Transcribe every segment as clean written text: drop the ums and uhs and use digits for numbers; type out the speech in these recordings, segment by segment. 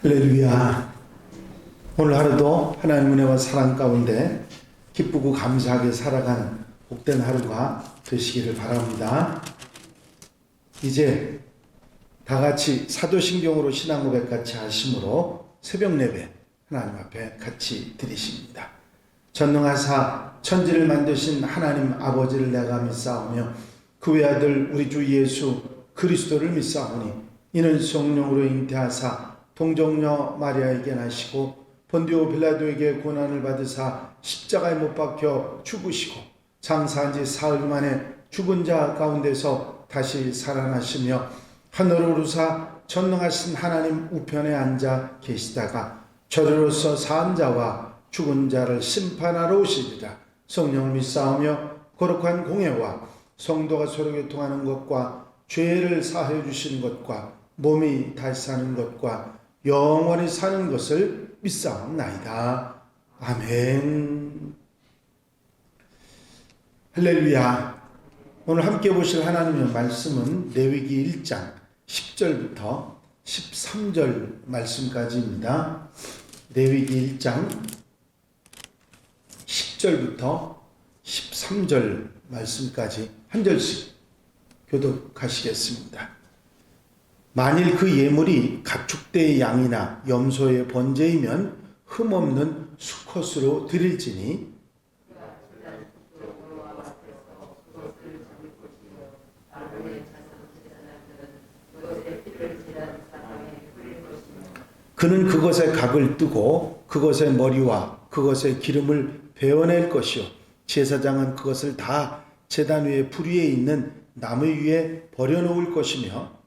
할렐루야. 오늘 하루도 하나님 은혜와 사랑 가운데 기쁘고 감사하게 살아가는 복된 하루가 되시기를 바랍니다. 이제 다 같이 사도신경으로 신앙 고백 같이 하심으로 새벽 예배 하나님 앞에 같이 드리십니다. 전능하사 천지를 만드신 하나님 아버지를 내가 믿사오며 그 외아들 우리 주 예수 그리스도를 믿사오니 이는 성령으로 잉태하사 동정녀 마리아에게 나시고 본디오 빌라도에게 고난을 받으사 십자가에 못 박혀 죽으시고 장사한 지 사흘 만에 죽은 자 가운데서 다시 살아나시며 하늘로 오르사 전능하신 하나님 우편에 앉아 계시다가 저리로서 산 자와 죽은 자를 심판하러 오시리라. 성령을 믿사오며 거룩한 공예와 성도가 서로 교통하는 것과 죄를 사하여 주시는 것과 몸이 다시 사는 것과 영원히 사는 것을 믿사옵나이다. 아멘. 할렐루야. 오늘 함께 보실 하나님의 말씀은 레위기 1장 10절부터 13절 말씀까지입니다. 레위기 1장 10절부터 13절 말씀까지 한 절씩 교독하시겠습니다. 만일 그 예물이 가축대의 양이나 염소의 번제이면 흠없는 수컷으로 드릴지니 그는 그것의 각을 뜨고 그것의 머리와 그것의 기름을 베어낼 것이요 제사장은 그것을 다 제단 위에 불 위에 있는 나무 위에 버려놓을 것이며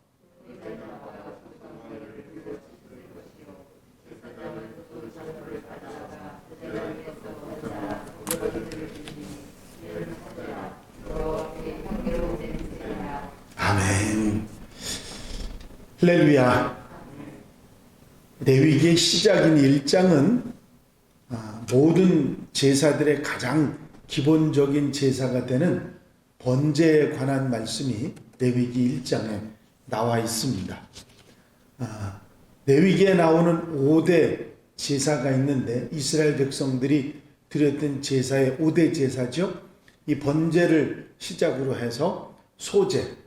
아멘. 할렐루야. 레위기의 시작인 1장은 모든 제사들의 가장 기본적인 제사가 되는 번제에 관한 말씀이 레위기 1장에 나와 있습니다. 레위기에 나오는 5대 제사가 있는데 이스라엘 백성들이 드렸던 제사의 5대 제사죠. 이 번제를 시작으로 해서 소제,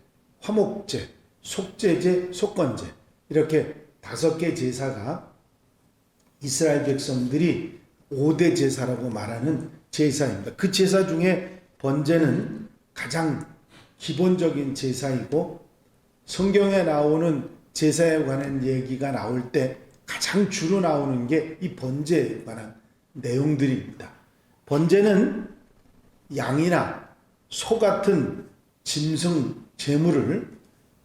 화목제, 속제제, 속건제 이렇게 5개 제사가 이스라엘 백성들이 5대 제사라고 말하는 제사입니다. 그 제사 중에 번제는 가장 기본적인 제사이고 성경에 나오는 제사에 관한 얘기가 나올 때 가장 주로 나오는 게 이 번제에 관한 내용들입니다. 번제는 양이나 소 같은 짐승 제물을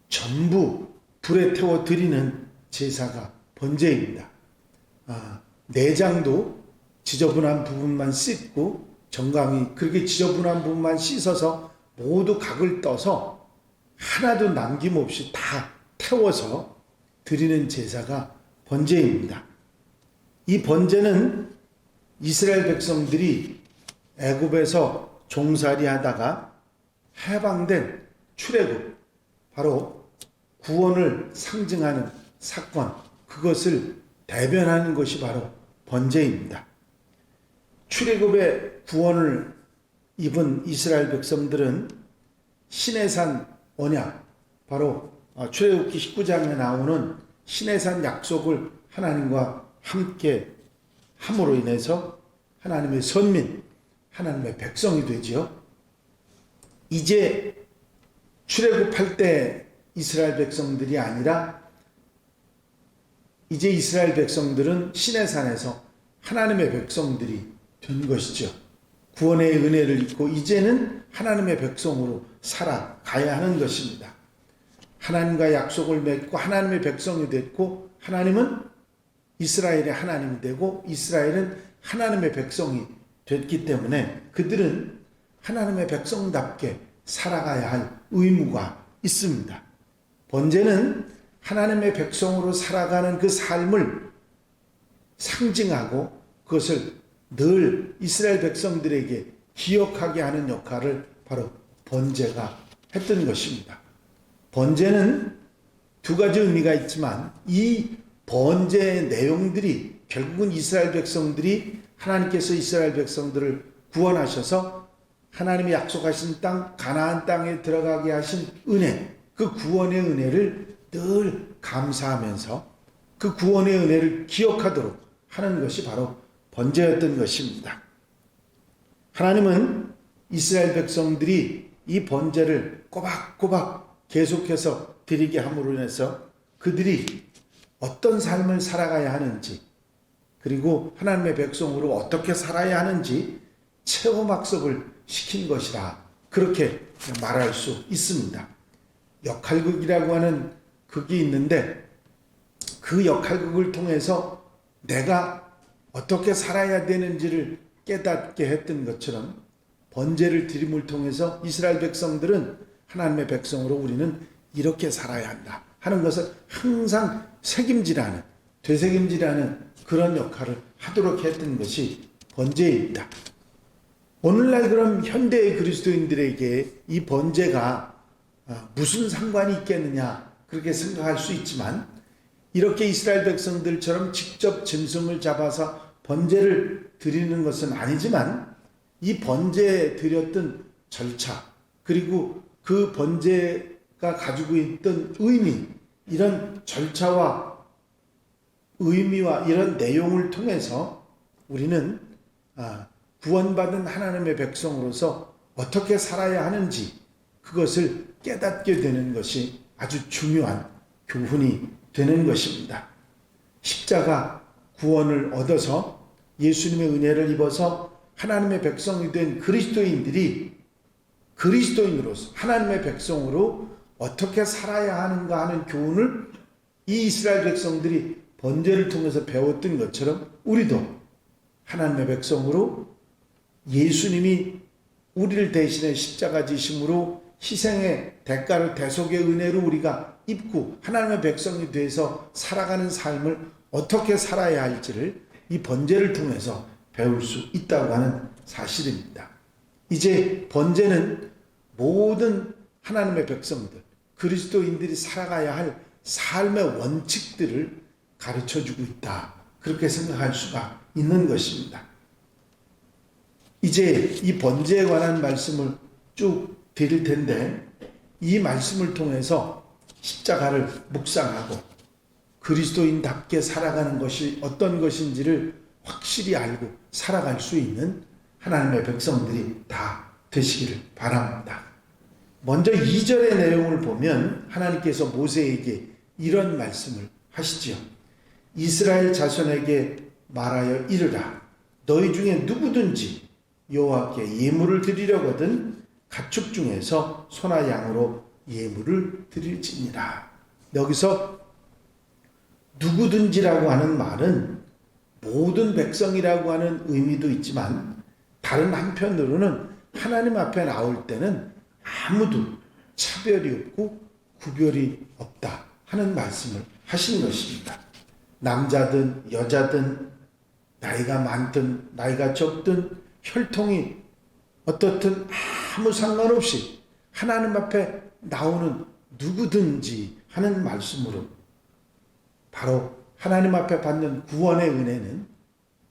전부 불에 태워 드리는 제사가 번제입니다. 내장도 지저분한 부분만 씻고 정강이 그렇게 지저분한 부분만 씻어서 모두 각을 떠서 하나도 남김없이 다 태워서 드리는 제사가 번제입니다. 이 번제는 이스라엘 백성들이 애굽에서 종살이 하다가 해방된 출애굽, 바로 구원을 상징하는 사건, 그것을 대변하는 것이 바로 번제입니다. 출애굽의 구원을 입은 이스라엘 백성들은 시내산 언약, 바로 출애굽기 19장에 나오는 시내산 약속을 하나님과 함께 함으로 인해서 하나님의 선민, 하나님의 백성이 되지요. 이제 출애굽할 때 이스라엘 백성들이 아니라 이제 이스라엘 백성들은 시내산에서 하나님의 백성들이 된 것이죠. 구원의 은혜를 입고 이제는 하나님의 백성으로 살아가야 하는 것입니다. 하나님과 약속을 맺고 하나님의 백성이 됐고 하나님은 이스라엘의 하나님이 되고 이스라엘은 하나님의 백성이 됐기 때문에 그들은 하나님의 백성답게 살아가야 할 의무가 있습니다. 번제는 하나님의 백성으로 살아가는 그 삶을 상징하고 그것을 늘 이스라엘 백성들에게 기억하게 하는 역할을 바로 번제가 했던 것입니다. 번제는 두 가지 의미가 있지만 이 번제의 내용들이 결국은 이스라엘 백성들이 하나님께서 이스라엘 백성들을 구원하셔서 하나님이 약속하신 땅 가나안 땅에 들어가게 하신 은혜, 그 구원의 은혜를 늘 감사하면서 그 구원의 은혜를 기억하도록 하는 것이 바로 번제였던 것입니다. 하나님은 이스라엘 백성들이 이 번제를 꼬박꼬박 계속해서 드리게 함으로 인해서 그들이 어떤 삶을 살아가야 하는지, 그리고 하나님의 백성으로 어떻게 살아야 하는지 체험학습을 시킨 것이라 그렇게 말할 수 있습니다. 역할극이라고 하는 극이 있는데 그 역할극을 통해서 내가 어떻게 살아야 되는지를 깨닫게 했던 것처럼 번제를 드림을 통해서 이스라엘 백성들은 하나님의 백성으로 우리는 이렇게 살아야 한다 하는 것을 항상 책임지라는, 되새김질하는 그런 역할을 하도록 했던 것이 번제입니다. 오늘날 그럼 현대의 그리스도인들에게 이 번제가 무슨 상관이 있겠느냐 그렇게 생각할 수 있지만, 이렇게 이스라엘 백성들처럼 직접 짐승을 잡아서 번제를 드리는 것은 아니지만 이 번제에 드렸던 절차, 그리고 그 번제가 가지고 있던 의미, 이런 절차와 의미와 이런 내용을 통해서 우리는 구원받은 하나님의 백성으로서 어떻게 살아야 하는지 그것을 깨닫게 되는 것이 아주 중요한 교훈이 되는 것입니다. 십자가 구원을 얻어서 예수님의 은혜를 입어서 하나님의 백성이 된 그리스도인들이 그리스도인으로서 하나님의 백성으로 어떻게 살아야 하는가 하는 교훈을 이 이스라엘 백성들이 번제를 통해서 배웠던 것처럼 우리도 하나님의 백성으로 예수님이 우리를 대신해 십자가 지심으로 희생의 대가를 대속의 은혜로 우리가 입고 하나님의 백성이 돼서 살아가는 삶을 어떻게 살아야 할지를 이 번제를 통해서 배울 수 있다고 하는 사실입니다. 이제 번제는 모든 하나님의 백성들, 그리스도인들이 살아가야 할 삶의 원칙들을 가르쳐주고 있다, 그렇게 생각할 수가 있는 것입니다. 이제 이 번제에 관한 말씀을 쭉 드릴 텐데, 이 말씀을 통해서 십자가를 묵상하고 그리스도인답게 살아가는 것이 어떤 것인지를 확실히 알고 살아갈 수 있는 하나님의 백성들이 다 되시기를 바랍니다. 먼저 2절의 내용을 보면 하나님께서 모세에게 이런 말씀을 하시지요. 이스라엘 자손에게 말하여 이르라. 너희 중에 누구든지 여호와께 예물을 드리려거든 가축 중에서 소나 양으로 예물을 드릴지니라. 여기서 누구든지라고 하는 말은 모든 백성이라고 하는 의미도 있지만, 다른 한편으로는 하나님 앞에 나올 때는 아무도 차별이 없고 구별이 없다 하는 말씀을 하신 것입니다. 남자든 여자든 나이가 많든 나이가 적든 혈통이 어떻든 아무 상관없이 하나님 앞에 나오는 누구든지 하는 말씀으로 바로 하나님 앞에 받는 구원의 은혜는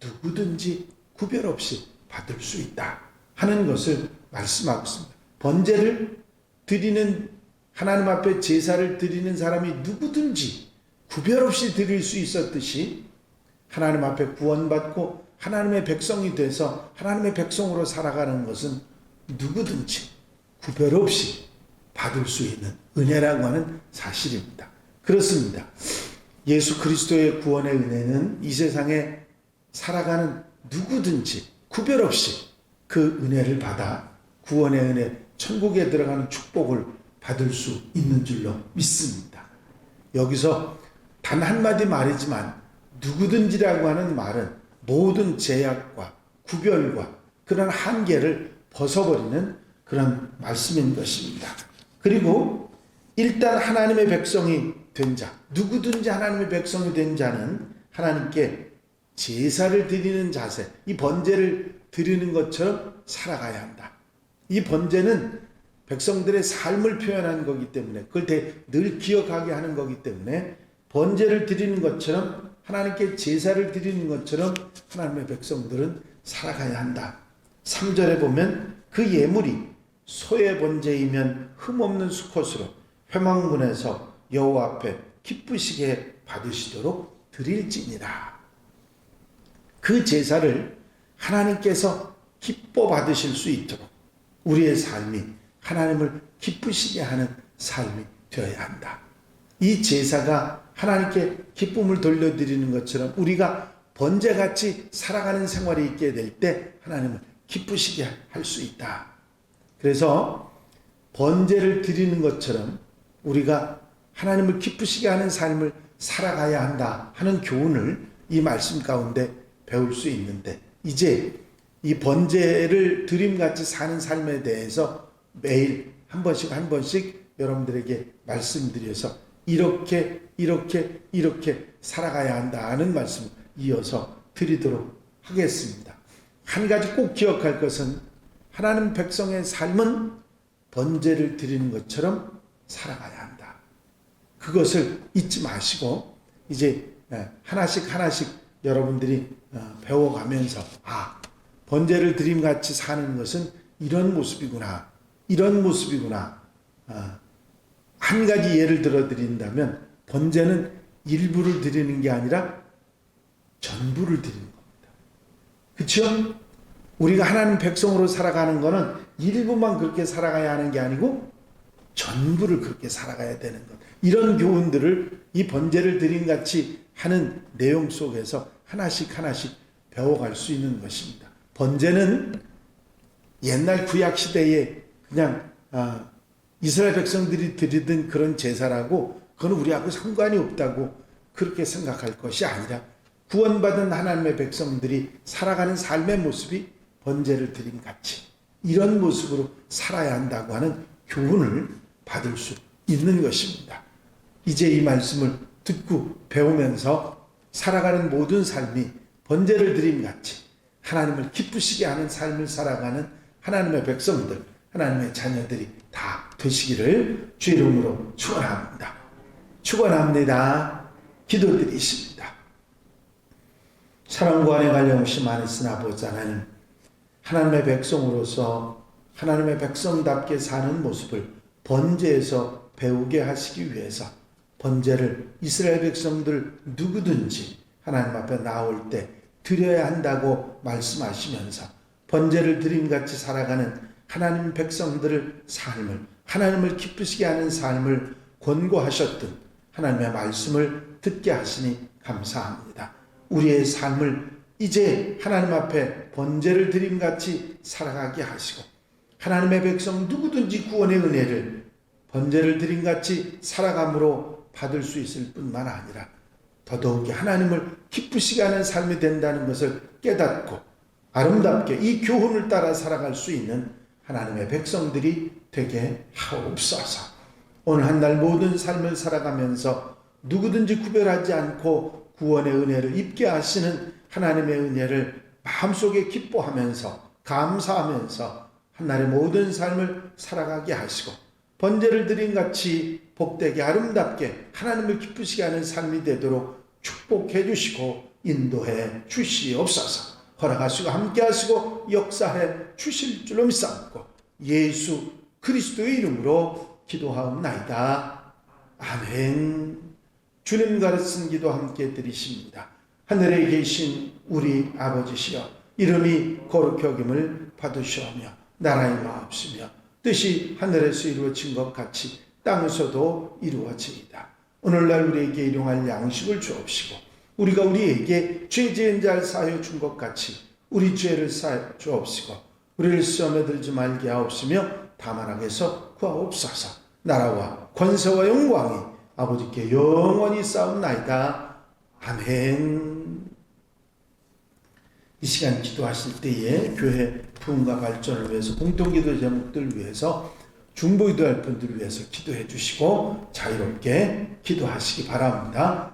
누구든지 구별 없이 받을 수 있다 하는 것을 말씀하고 있습니다. 번제를 드리는, 하나님 앞에 제사를 드리는 사람이 누구든지 구별 없이 드릴 수 있었듯이 하나님 앞에 구원받고 하나님의 백성이 돼서 하나님의 백성으로 살아가는 것은 누구든지 구별 없이 받을 수 있는 은혜라고 하는 사실입니다. 그렇습니다. 예수 그리스도의 구원의 은혜는 이 세상에 살아가는 누구든지 구별 없이 그 은혜를 받아 구원의 은혜, 천국에 들어가는 축복을 받을 수 있는 줄로 믿습니다. 여기서 단 한마디 말이지만 누구든지라고 하는 말은 모든 제약과 구별과 그런 한계를 벗어버리는 그런 말씀인 것입니다. 그리고 일단 하나님의 백성이 된 자, 누구든지 하나님의 백성이 된 자는 하나님께 제사를 드리는 자세, 이 번제를 드리는 것처럼 살아가야 한다. 이 번제는 백성들의 삶을 표현한 거기 때문에, 그걸 늘 기억하게 하는 거기 때문에 번제를 드리는 것처럼, 하나님께 제사를 드리는 것처럼 하나님의 백성들은 살아가야 한다. 3절에 보면 그 예물이 소의 번제이면 흠없는 수컷으로 회막문에서 여호와 앞에 기쁘시게 받으시도록 드릴지니라. 그 제사를 하나님께서 기뻐 받으실 수 있도록 우리의 삶이 하나님을 기쁘시게 하는 삶이 되어야 한다. 이 제사가 하나님께 기쁨을 돌려드리는 것처럼 우리가 번제같이 살아가는 생활이 있게 될 때 하나님을 기쁘시게 할 수 있다. 그래서 번제를 드리는 것처럼 우리가 하나님을 기쁘시게 하는 삶을 살아가야 한다 하는 교훈을 이 말씀 가운데 배울 수 있는데, 이제 이 번제를 드림같이 사는 삶에 대해서 매일 한 번씩 여러분들에게 말씀드려서 이렇게 살아가야 한다는 말씀을 이어서 드리도록 하겠습니다. 한 가지 꼭 기억할 것은 하나님 백성의 삶은 번제를 드리는 것처럼 살아가야 한다. 그것을 잊지 마시고 이제 하나씩 여러분들이 배워가면서 번제를 드림같이 사는 것은 이런 모습이구나. 한 가지 예를 들어 드린다면 번제는 일부를 드리는 게 아니라 전부를 드리는 겁니다. 그렇죠? 우리가 하나님 백성으로 살아가는 거는 일부만 그렇게 살아가야 하는 게 아니고 전부를 그렇게 살아가야 되는 것. 이런 교훈들을 이 번제를 드림같이 하는 내용 속에서 하나씩 배워갈 수 있는 것입니다. 번제는 옛날 구약 시대에 그냥 이스라엘 백성들이 드리던 그런 제사라고, 그건 우리하고 상관이 없다고 그렇게 생각할 것이 아니라 구원받은 하나님의 백성들이 살아가는 삶의 모습이 번제를 드림같이 이런 모습으로 살아야 한다고 하는 교훈을 받을 수 있는 것입니다. 이제 이 말씀을 듣고 배우면서 살아가는 모든 삶이 번제를 드림같이 하나님을 기쁘시게 하는 삶을 살아가는 하나님의 백성들, 하나님의 자녀들이 다 되시기를 주 이름으로 축원합니다. 기도드리십니다. 사랑과 안에 갈려없이 많으신 아버지 하나님, 하나님의 백성으로서 하나님의 백성답게 사는 모습을 번제에서 배우게 하시기 위해서 번제를 이스라엘 백성들 누구든지 하나님 앞에 나올 때 드려야 한다고 말씀하시면서 번제를 드림같이 살아가는 하나님 백성들의 삶을, 하나님을 기쁘시게 하는 삶을 권고하셨던 하나님의 말씀을 듣게 하시니 감사합니다. 우리의 삶을 이제 하나님 앞에 번제를 드림같이 살아가게 하시고 하나님의 백성 누구든지 구원의 은혜를 번제를 드림같이 살아감으로 받을 수 있을 뿐만 아니라 더더욱이 하나님을 기쁘시게 하는 삶이 된다는 것을 깨닫고 아름답게 이 교훈을 따라 살아갈 수 있는 하나님의 백성들이 되게 하옵소서. 오늘 한 날 모든 삶을 살아가면서 누구든지 구별하지 않고 구원의 은혜를 입게 하시는 하나님의 은혜를 마음속에 기뻐하면서 감사하면서 한날의 모든 삶을 살아가게 하시고 번제를 드림같이 복되게 아름답게 하나님을 기쁘시게 하는 삶이 되도록 축복해 주시고 인도해 주시옵소서. 허락하시고 함께하시고 역사해 주실 줄로 믿사옵고 예수 그리스도의 이름으로 기도하옵나이다. 아멘. 주님 가르친 기도 함께 드리십니다. 하늘에 계신 우리 아버지시여, 이름이 거룩히 여김을 받으시오며 나라의 마옵시며 뜻이 하늘에서 이루어진 것 같이 땅에서도 이루어지이다. 오늘날 우리에게 일용할 양식을 주옵시고 우리가 우리에게 죄 지은 자를 사하여 준 것 같이 우리 죄를 사하여 주옵시고 우리를 시험에 들지 말게 하옵시며 다만 악에서 구하옵소서. 나라와 권세와 영광이 아버지께 영원히 싸움나이다. 아멘. 이 시간 기도하실 때에 교회 부흥과 발전을 위해서 공동기도 제목들 위해서 중보기도할 분들을 위해서 기도해 주시고 자유롭게 기도하시기 바랍니다.